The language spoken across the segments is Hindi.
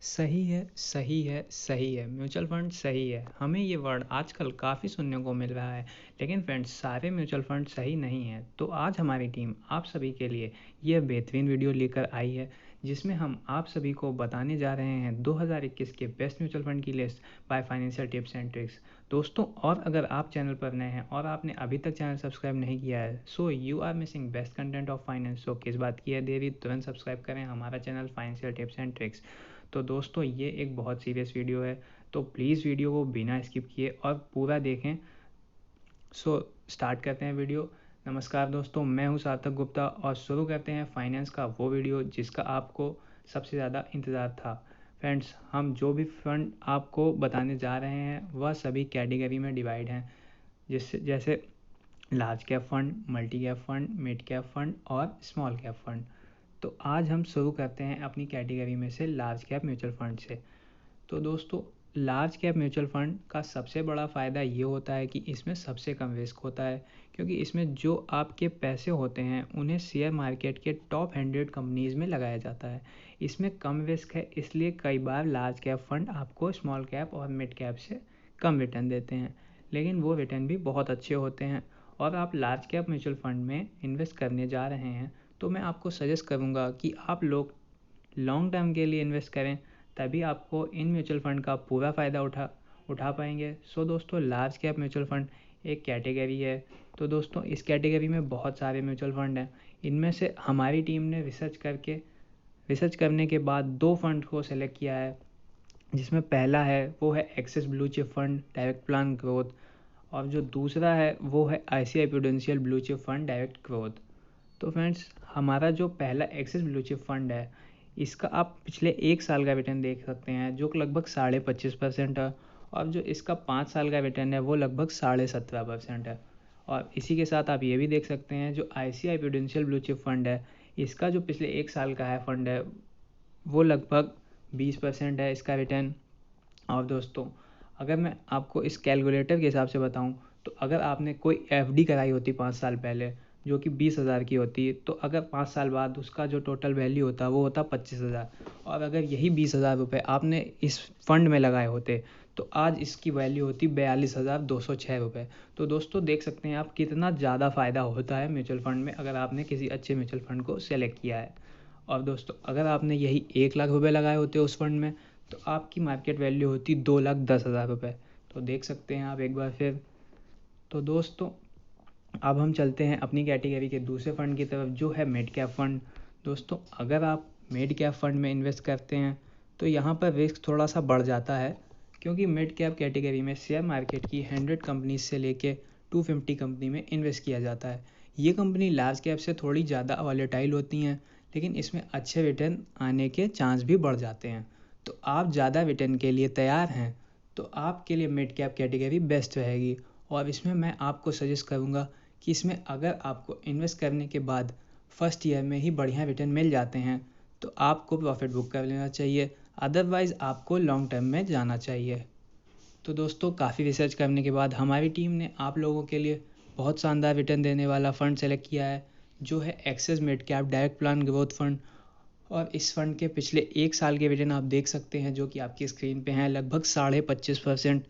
सही है, सही है, सही है। म्यूचुअल फंड सही है। हमें ये वर्ड आजकल काफ़ी सुनने को मिल रहा है, लेकिन फ्रेंड्स सारे म्यूचुअल फंड सही नहीं हैं। तो आज हमारी टीम आप सभी के लिए यह बेहतरीन वीडियो लेकर आई है, जिसमें हम आप सभी को बताने जा रहे हैं 2021 के बेस्ट म्यूचुअल फंड की list by financial tips and tricks. दोस्तों, और अगर आप चैनल पर नए हैं और आपने अभी तक चैनल सब्सक्राइब नहीं किया है, so you are missing best content of finance. So किस बात की है देरी, तुरंत सब्सक्राइब करें हमारा channel financial tips and tricks. तो दोस्तों, ये एक बहुत सीरियस वीडियो है, तो प्लीज़ वीडियो को बिना स्किप किए और पूरा देखें। सो स्टार्ट करते हैं वीडियो। नमस्कार दोस्तों, मैं हूं सार्थक गुप्ता और शुरू करते हैं फाइनेंस का वो वीडियो जिसका आपको सबसे ज़्यादा इंतज़ार था। फ्रेंड्स, हम जो भी फंड आपको बताने जा रहे हैं वह सभी कैटेगरी में डिवाइड हैं, जिससे जैसे large cap fund, multi cap fund, mid cap fund और स्मॉल कैप फंड। तो आज हम शुरू करते हैं अपनी कैटेगरी में से लार्ज कैप म्यूचुअल फंड से। तो दोस्तों, लार्ज कैप म्यूचुअल फंड का सबसे बड़ा फ़ायदा ये होता है कि इसमें सबसे कम रिस्क होता है, क्योंकि इसमें जो आपके पैसे होते हैं उन्हें शेयर मार्केट के टॉप 100 कंपनीज़ में लगाया जाता है। इसमें कम रिस्क है, इसलिए कई बार लार्ज कैप फंड आपको स्मॉल कैप और मिड कैप से कम रिटर्न देते हैं, लेकिन वो रिटर्न भी बहुत अच्छे होते हैं। और आप लार्ज कैप म्यूचुअल फंड में इन्वेस्ट करने जा रहे हैं तो मैं आपको सजेस्ट करूंगा कि आप लोग लॉन्ग टर्म के लिए इन्वेस्ट करें, तभी आपको इन म्यूचुअल फंड का पूरा फ़ायदा उठा पाएंगे। सो दोस्तों, लार्ज कैप म्यूचुअल फंड एक कैटेगरी है। तो दोस्तों, इस कैटेगरी में बहुत सारे म्यूचुअल फंड हैं। इनमें से हमारी टीम ने रिसर्च करने के बाद दो फंड को सेलेक्ट किया है, जिसमें पहला है वो है axis blue chip fund direct plan growth, और जो दूसरा है वो है ICICI prudential blue chip fund direct growth. तो फ्रेंड्स, हमारा जो पहला एक्सिस ब्लू चिप फंड है, इसका आप पिछले 1 साल का रिटर्न देख सकते हैं, जो कि लगभग 25.5% है। और जो इसका 5 साल का रिटर्न है वो लगभग 17.5% है। और इसी के साथ आप ये भी देख सकते हैं, जो ICICI prudential blue chip fund है, इसका जो पिछले 1 साल का है फंड है वो लगभग 20% है इसका रिटर्न। और दोस्तों, अगर मैं आपको इस कैलकुलेटर के हिसाब से बताऊं, तो अगर आपने कोई FD कराई होती 5 साल पहले, जो कि 20,000 की होती है, तो अगर 5 साल बाद उसका जो टोटल वैल्यू होता वो होता 25,000। और अगर यही 20,000 रुपये आपने इस फंड में लगाए होते, तो आज इसकी वैल्यू होती 42,206 रुपये। तो दोस्तों, देख सकते हैं आप कितना ज़्यादा फ़ायदा होता है म्यूचुअल फंड में, अगर आपने किसी अच्छे म्यूचुअल फंड को सेलेक्ट किया है। और दोस्तों, अगर आपने यही 1 लाख रुपये लगाए होते उस फंड में, तो आपकी मार्केट वैल्यू होती 2,10,000 रुपये। तो देख सकते हैं आप एक बार फिर। तो दोस्तों, अब हम चलते हैं अपनी कैटेगरी के दूसरे फंड की तरफ, जो है मिड कैप फंड। दोस्तों, अगर आप मिड कैप फंड में इन्वेस्ट करते हैं तो यहाँ पर रिस्क थोड़ा सा बढ़ जाता है, क्योंकि मिड कैप कैटेगरी में शेयर मार्केट की 100 कंपनीज से लेके 250 कंपनी में इन्वेस्ट किया जाता है। ये कंपनी लार्ज कैप से थोड़ी ज़्यादा वॉलेटाइल होती हैं, लेकिन इसमें अच्छे रिटर्न आने के चांस भी बढ़ जाते हैं। तो आप ज़्यादा रिटर्न के लिए तैयार हैं तो आपके लिए मिड कैप कैटेगरी बेस्ट रहेगी। और इसमें मैं आपको सजेस्ट करूँगा कि इसमें अगर आपको इन्वेस्ट करने के बाद फर्स्ट ईयर में ही बढ़िया रिटर्न मिल जाते हैं तो आपको प्रॉफिट बुक कर लेना चाहिए, अदरवाइज़ आपको लॉन्ग टर्म में जाना चाहिए। तो दोस्तों, काफ़ी रिसर्च करने के बाद हमारी टीम ने आप लोगों के लिए बहुत शानदार रिटर्न देने वाला फ़ंड सेलेक्ट किया है, जो है axis mid cap direct plan growth fund. और इस फंड के पिछले 1 साल के रिटर्न आप देख सकते हैं, जो कि आपकी स्क्रीन पे हैं, लगभग 25.5%।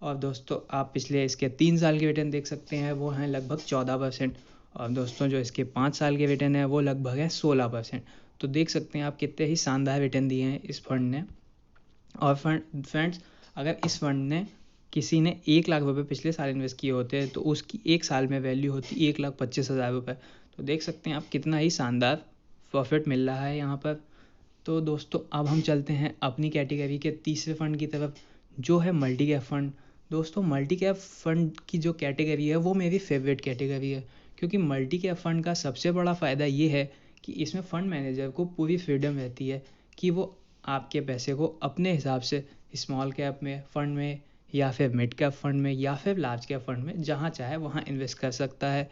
और दोस्तों, आप पिछले इसके 3 साल के रिटर्न देख सकते हैं, वो हैं लगभग 14%। और दोस्तों, जो इसके 5 साल के रिटर्न है वो लगभग है 16%। तो देख सकते हैं आप कितने ही शानदार रिटर्न दिए हैं इस फंड ने। और फ्रेंड्स, अगर इस फंड ने किसी ने 1 लाख रुपये पिछले साल इन्वेस्ट किए होते हैं तो उसकी 1 साल में वैल्यू होती 1,25,000 रुपये। तो देख सकते हैं आप कितना ही शानदार प्रॉफिट मिल रहा है यहाँ पर। तो दोस्तों, अब हम चलते हैं अपनी कैटेगरी के तीसरे फंड की तरफ, जो है मल्टी कैप फंड। दोस्तों, मल्टी कैप फंड की जो कैटेगरी है वो मेरी फेवरेट कैटेगरी है, क्योंकि मल्टी कैप फंड का सबसे बड़ा फ़ायदा ये है कि इसमें फ़ंड मैनेजर को पूरी फ्रीडम रहती है कि वो आपके पैसे को अपने हिसाब से स्मॉल कैप में फंड में, या फिर मिड कैप फंड में, या फिर लार्ज कैप फंड में, जहाँ चाहे वहाँ इन्वेस्ट कर सकता है।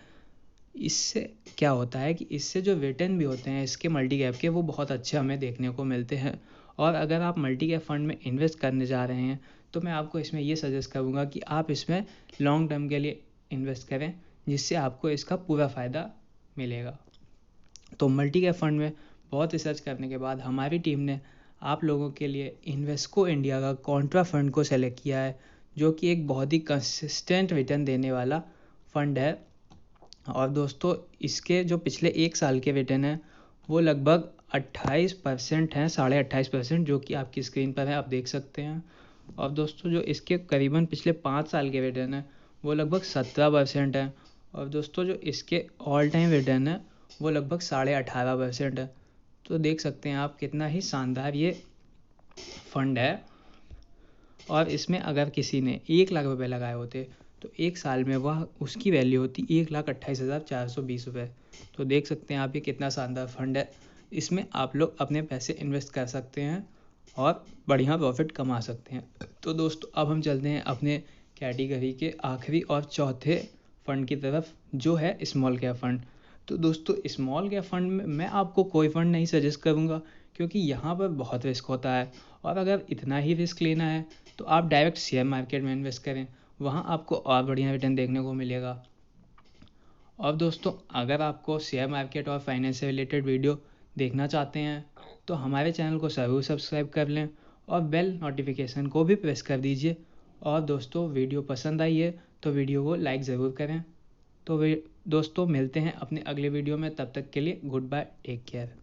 इससे क्या होता है कि इससे जो रिटर्न भी होते हैं इसके मल्टी कैप के, वो बहुत अच्छे हमें देखने को मिलते हैं। और अगर आप मल्टी कैप फंड में इन्वेस्ट करने जा रहे हैं तो मैं आपको इसमें ये सजेस्ट करूँगा कि आप इसमें लॉन्ग टर्म के लिए इन्वेस्ट करें, जिससे आपको इसका पूरा फ़ायदा मिलेगा। तो मल्टी कैप फंड में बहुत रिसर्च करने के बाद हमारी टीम ने आप लोगों के लिए इन्वेस्को इंडिया का कॉन्ट्रा फंड को सेलेक्ट किया है, जो कि एक बहुत ही कंसिस्टेंट रिटर्न देने वाला फंड है। और दोस्तों इसके जो पिछले 1 साल के रिटर्न हैं वो लगभग 28% हैं, 28.5%, जो कि आपकी स्क्रीन पर है, आप देख सकते हैं। और दोस्तों जो इसके करीबन पिछले 5 साल के रिटर्न हैं वो लगभग 17% हैं। और दोस्तों जो इसके ऑल टाइम रिटर्न है वो लगभग 18.5% है। तो देख सकते हैं आप कितना ही शानदार ये फंड है। और इसमें अगर किसी ने 1 लाख रुपए लगाए होते तो 1 साल में वह उसकी वैल्यू होती 1,28,420 रुपये। तो देख सकते हैं आप ये कितना शानदार फंड है। इसमें आप लोग अपने पैसे इन्वेस्ट कर सकते हैं और बढ़िया प्रॉफिट कमा सकते हैं। तो दोस्तों अब हम चलते हैं अपने कैटेगरी के आखिरी और चौथे फंड की तरफ, जो है स्मॉल कैप फंड। तो दोस्तों स्मॉल कैप फंड में मैं आपको कोई फंड नहीं सजेस्ट करूँगा, क्योंकि यहाँ पर बहुत रिस्क होता है। और अगर इतना ही रिस्क लेना है तो आप डायरेक्ट शेयर मार्केट में इन्वेस्ट करें, वहाँ आपको और बढ़िया रिटर्न देखने को मिलेगा। और दोस्तों अगर आपको शेयर मार्केट और फाइनेंस से रिलेटेड वीडियो देखना चाहते हैं तो हमारे चैनल को ज़रूर सब्सक्राइब कर लें और बेल नोटिफिकेशन को भी प्रेस कर दीजिए। और दोस्तों वीडियो पसंद आई है तो वीडियो को लाइक ज़रूर करें। तो दोस्तों मिलते हैं अपने अगले वीडियो में, तब तक के लिए गुड बाय, टेक केयर।